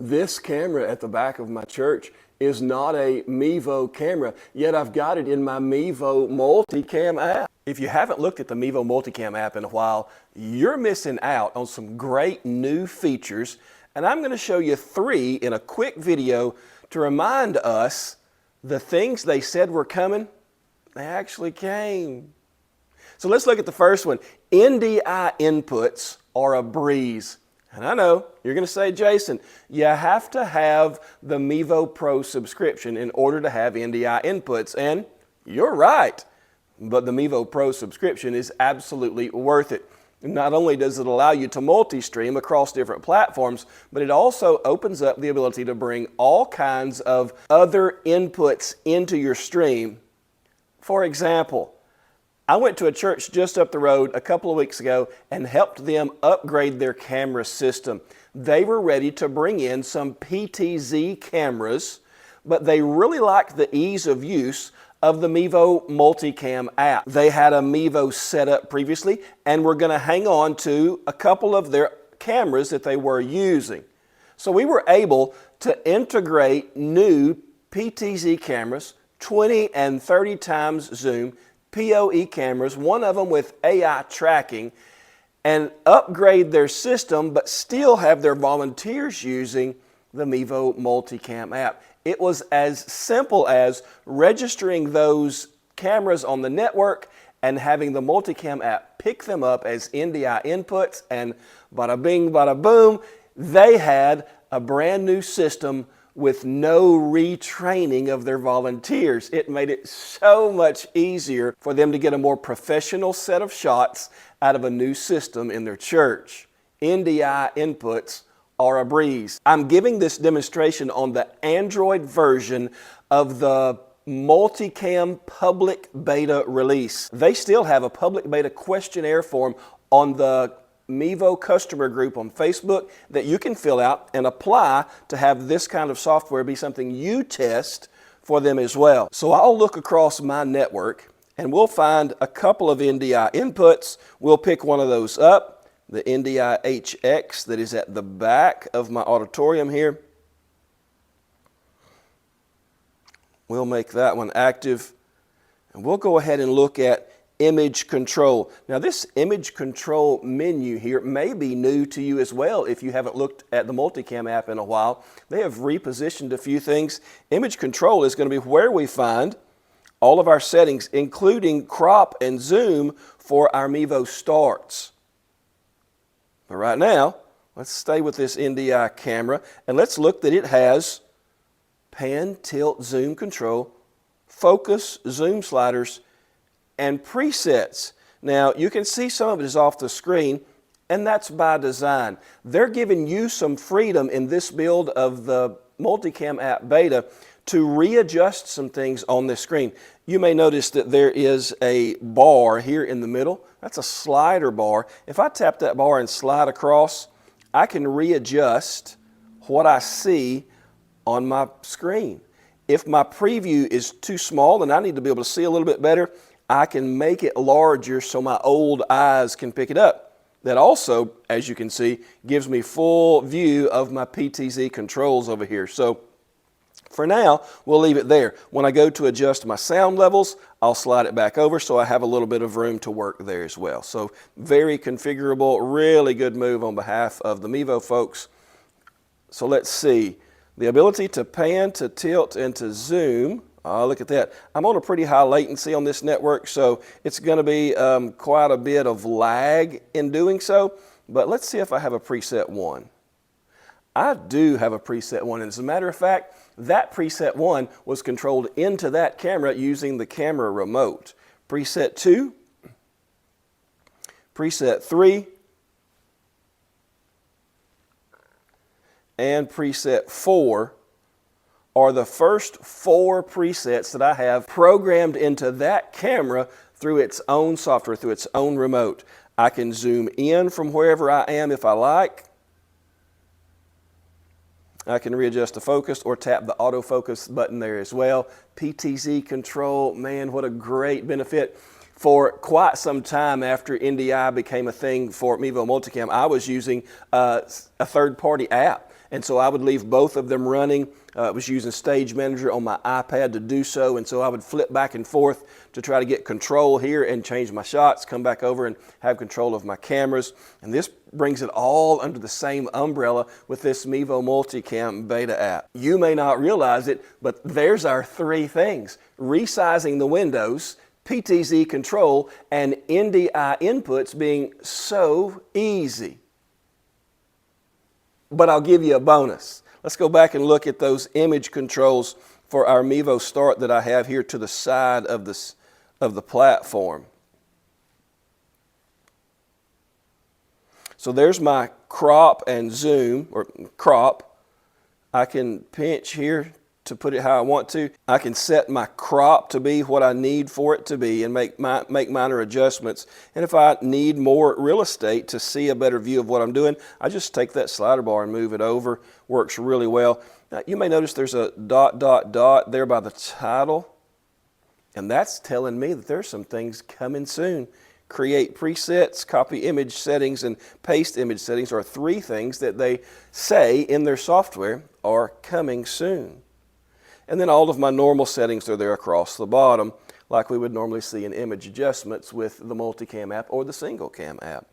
This camera at the back of my church is not a Mevo camera, yet I've got it in my Mevo Multicam app. If you haven't looked at the Mevo Multicam app in a while, you're missing out on some great new features, and I'm going to show you 3 in a quick video to remind us the things they said were coming, they actually came. So let's look at the first one. NDI inputs are a breeze. And I know, you're going to say, Jason, you have to have the Mevo Pro subscription in order to have NDI inputs. And you're right, but the Mevo Pro subscription is absolutely worth it. Not only does it allow you to multi-stream across different platforms, but it also opens up the ability to bring all kinds of other inputs into your stream. For example, I went to a church just up the road a couple of weeks ago and helped them upgrade their camera system. They were ready to bring in some PTZ cameras, but they really liked the ease of use of the Mevo Multicam app. They had a Mevo set up previously and were going to hang on to a couple of their cameras that they were using. So we were able to integrate new PTZ cameras, 20 and 30 times zoom, PoE cameras, one of them with AI tracking, and upgrade their system but still have their volunteers using the Mevo Multicam app. It was as simple as registering those cameras on the network and having the Multicam app pick them up as NDI inputs, and bada bing, bada boom, they had a brand new system with no retraining of their volunteers. It made it so much easier for them to get a more professional set of shots out of a new system in their church. NDI inputs are a breeze. I'm giving this demonstration on the Android version of the Multicam public beta release. They still have a public beta questionnaire form on the Mevo customer group on Facebook that you can fill out and apply to have this kind of software be something you test for them as well. So I'll look across my network and we'll find a couple of NDI inputs. We'll pick one of those up, the NDI HX that is at the back of my auditorium here. We'll make that one active, and we'll go ahead and look at image control. Now this image control menu here may be new to you as well if you haven't looked at the Multicam app in a while. They have repositioned a few things. Image control is going to be where we find all of our settings, including crop and zoom for our Mevo starts. But right now, let's stay with this NDI camera and let's look that it has pan, tilt, zoom control, focus, zoom sliders, and presets. Now you can see some of it is off the screen, and that's by design. They're giving you some freedom in this build of the Multicam app beta to readjust some things on this screen. You may notice that there is a bar here in the middle. That's a slider bar. If I tap that bar and slide across, I can readjust what I see on my screen. If my preview is too small and I need to be able to see a little bit better, I can make it larger so my old eyes can pick it up. That also, as you can see, gives me full view of my PTZ controls over here. So for now, we'll leave it there. When I go to adjust my sound levels, I'll slide it back over so I have a little bit of room to work there as well. So very configurable, really good move on behalf of the Mevo folks. So let's see. The ability to pan, to tilt, and to zoom. Oh, look at that. I'm on a pretty high latency on this network, so it's going to be quite a bit of lag in doing so. But let's see if I have a preset 1. I do have a preset 1, and as a matter of fact, that preset 1 was controlled into that camera using the camera remote. Preset 2, preset 3, and preset 4 are the first 4 presets that I have programmed into that camera through its own software, through its own remote. I can zoom in from wherever I am if I like. I can readjust the focus or tap the autofocus button there as well. PTZ control, man, what a great benefit. For quite some time after NDI became a thing for Mevo Multicam, I was using a third-party app. And so I would leave both of them running. I was using Stage Manager on my iPad to do so, and so I would flip back and forth to try to get control here and change my shots, come back over and have control of my cameras. And this brings it all under the same umbrella with this Mevo Multicam beta app. You may not realize it, but there's our three things: resizing the windows, PTZ control, and NDI inputs being so easy. But I'll give you a bonus. Let's go back and look at those image controls for our Mevo Start that I have here to the side of the platform. So there's my crop and zoom, or crop. I can pinch here to put it how I want to. I can set my crop to be what I need for it to be and make minor adjustments. And if I need more real estate to see a better view of what I'm doing, I just take that slider bar and move it over. Works really well. Now, you may notice there's a ... there by the title, and that's telling me that there's some things coming soon. Create presets, copy image settings, and paste image settings are three things that they say in their software are coming soon. And then all of my normal settings are there across the bottom, like we would normally see in image adjustments with the Multicam app or the Single Cam app.